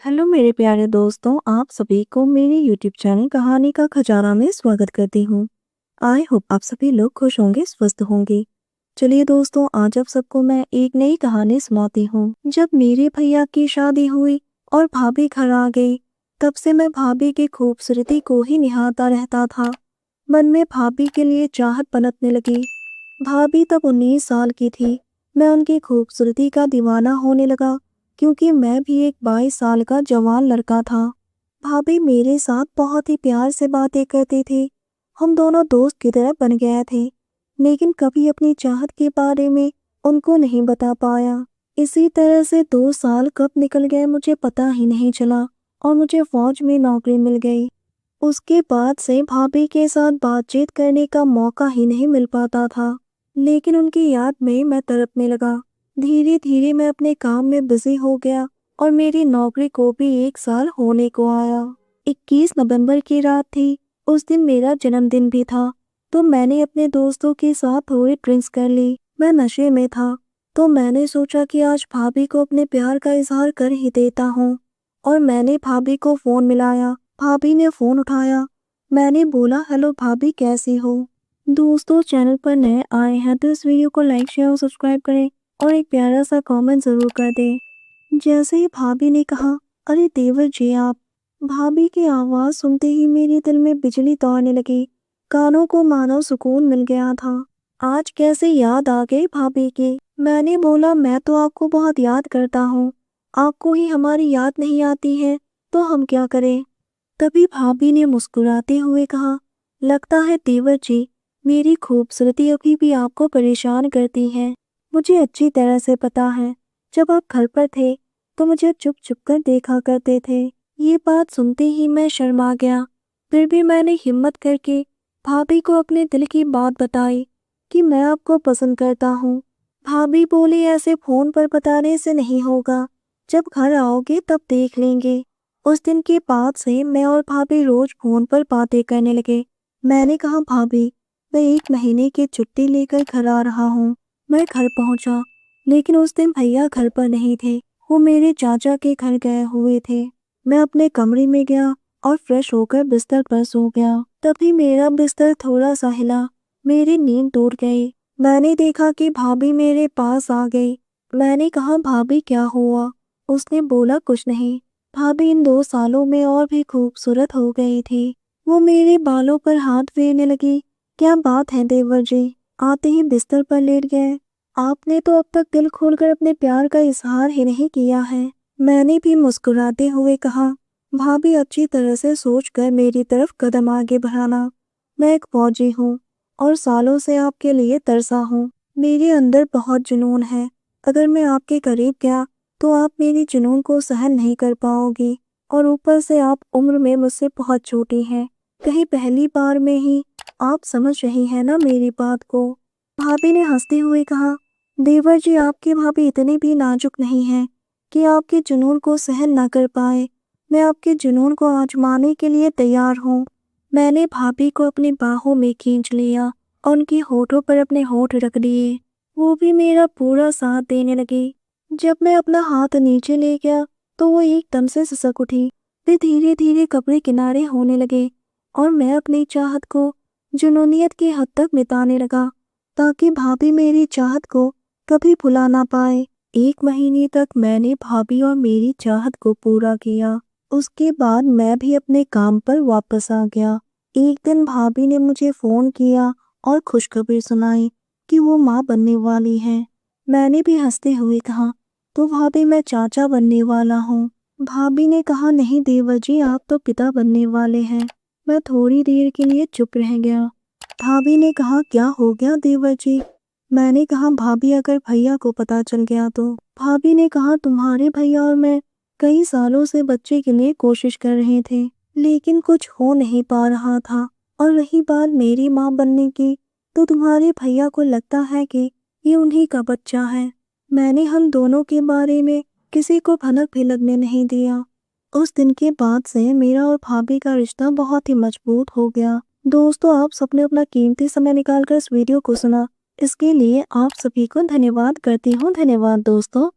Hello मेरे प्यारे दोस्तों, आप सभी को मेरे यूट्यूब चैनल कहानी का खजाना में स्वागत करती हूँ। आई होप आप सभी लोग खुश होंगे, स्वस्थ होंगे। चलिए दोस्तों, आज आप सबको मैं एक नई कहानी सुनाती हूँ। जब मेरे भैया की शादी हुई और भाभी घर आ गई, तब से मैं भाभी की खूबसूरती को ही निहारता रहता था। मन में भाभी के लिए चाहत पनपने लगी। भाभी तब 19 साल की थी। मैं उनकी खूबसूरती का दीवाना होने लगा, क्योंकि मैं भी एक 22 साल का जवान लड़का था। भाभी मेरे साथ बहुत ही प्यार से बातें करती थी। हम दोनों दोस्त की तरह बन गए थे, लेकिन कभी अपनी चाहत के बारे में उनको नहीं बता पाया। इसी तरह से 2 साल कब निकल गए मुझे पता ही नहीं चला और मुझे फौज में नौकरी मिल गई। उसके बाद से भाभी के साथ बातचीत करने का मौका ही नहीं मिल पाता था, लेकिन उनकी याद में मैं तड़पने लगा। धीरे धीरे मैं अपने काम में बिजी हो गया और मेरी नौकरी को भी 1 साल होने को आया। 21 नवंबर की रात थी। उस दिन मेरा जन्मदिन भी था, तो मैंने अपने दोस्तों के साथ थोड़ी ड्रिंक्स कर ली। मैं नशे में था, तो मैंने सोचा कि आज भाभी को अपने प्यार का इजहार कर ही देता हूँ। और मैंने भाभी को फोन मिलाया। भाभी ने फोन उठाया। मैंने बोला, हेलो भाभी, कैसी हो? दोस्तों, चैनल पर नए आए हैं तो इस वीडियो को लाइक शेयर और सब्सक्राइब करें और एक प्यारा सा कमेंट जरूर कर दें। जैसे ही भाभी ने कहा, अरे देवर जी आप। भाभी की आवाज सुनते ही मेरे दिल में बिजली दौड़ने लगी। कानों को मानो सुकून मिल गया था। आज कैसे याद आ गई भाभी की। मैंने बोला, मैं तो आपको बहुत याद करता हूँ। आपको ही हमारी याद नहीं आती है तो हम क्या करें? तभी भाभी ने मुस्कुराते हुए कहा, लगता है देवर जी, मेरी खूबसूरती अभी भी आपको परेशान करती है। मुझे अच्छी तरह से पता है, जब आप घर पर थे तो मुझे चुप चुप कर देखा करते थे। ये बात सुनते ही मैं शर्मा गया। फिर भी मैंने हिम्मत करके भाभी को अपने दिल की बात बताई कि मैं आपको पसंद करता हूँ। भाभी बोली, ऐसे फोन पर बताने से नहीं होगा, जब घर आओगे तब देख लेंगे। उस दिन के बाद से मैं और भाभी रोज फोन पर बातें करने लगे। मैंने कहा, भाभी, मैं 1 महीने की छुट्टी लेकर घर आ रहा हूँ। मैं घर पहुंचा, लेकिन उस दिन भैया घर पर नहीं थे। वो मेरे चाचा के घर गए हुए थे। मैं अपने कमरे में गया और फ्रेश होकर बिस्तर पर सो गया। तभी मेरा बिस्तर थोड़ा सा हिला। मेरी नींद टूट गई। मैंने देखा कि भाभी मेरे पास आ गई। मैंने कहा, भाभी क्या हुआ? उसने बोला, कुछ नहीं। भाभी इन 2 सालों में और भी खूबसूरत हो गई थी। वो मेरे बालों पर हाथ फेरने लगी। क्या बात है देवर जी? आते ही बिस्तर पर लेट गए। आपने तो अब तक दिल खोलकर अपने प्यार का इजहार ही नहीं किया है। मैंने भी मुस्कुराते हुए कहा, भाभी अच्छी तरह से सोचकर मेरी तरफ कदम आगे बढ़ाना। मैं एक फौजी हूँ और सालों से आपके लिए तरसा हूँ। मेरे अंदर बहुत जुनून है। अगर मैं आपके करीब गया तो आप मेरी जुनून को सहन नहीं कर पाओगी, और ऊपर से आप उम्र में मुझसे बहुत छोटी हैं। कहीं पहली बार में ही आप समझ रही हैं ना मेरी बात को? भाभी ने हंसते हुए कहा, देवर जी, आपकी भाभी इतनी भी नाजुक नहीं है कि आपके जुनून को सहन ना कर पाए। मैं आपके जुनून को आजमाने के लिए तैयार हूँ। मैंने भाभी को अपनी बाहों में खींच लिया और उनकी होठों पर अपने होठ रख दिए। वो भी मेरा पूरा साथ देने लगी। जब मैं अपना हाथ नीचे ले गया तो वो एकदम से सिसक उठी। फिर धीरे धीरे कपड़े किनारे होने लगे और मैं अपनी चाहत को जुनूनियत की हद तक मिटाने लगा, ताकि भाभी मेरी चाहत को कभी भुला ना पाए। 1 महीने तक मैंने भाभी और मेरी चाहत को पूरा किया। उसके बाद मैं भी अपने काम पर वापस आ गया। एक दिन भाभी ने मुझे फोन किया और खुशखबरी सुनाई कि वो माँ बनने वाली हैं। मैंने भी हंसते हुए कहा, तो भाभी, मैं चाचा बनने वाला हूँ। भाभी ने कहा, नहीं देवर जी, आप तो पिता बनने वाले हैं। मैं थोड़ी देर के लिए चुप रह गया। भाभी ने कहा, क्या हो गया देवर जी? मैंने कहा, भाभी, अगर भैया को पता चल गया तो? भाभी ने कहा, तुम्हारे भैया और मैं कई सालों से बच्चे के लिए कोशिश कर रहे थे, लेकिन कुछ हो नहीं पा रहा था। और रही बात मेरी माँ बनने की, तो तुम्हारे भैया को लगता है कि ये उन्हीं का बच्चा है। मैंने हम दोनों के बारे में किसी को भनक भी लगने नहीं दिया। उस दिन के बाद से मेरा और भाभी का रिश्ता बहुत ही मजबूत हो गया। दोस्तों, आप सबने अपना कीमती समय निकालकर इस वीडियो को सुना, इसके लिए आप सभी को धन्यवाद करती हूँ। धन्यवाद दोस्तों।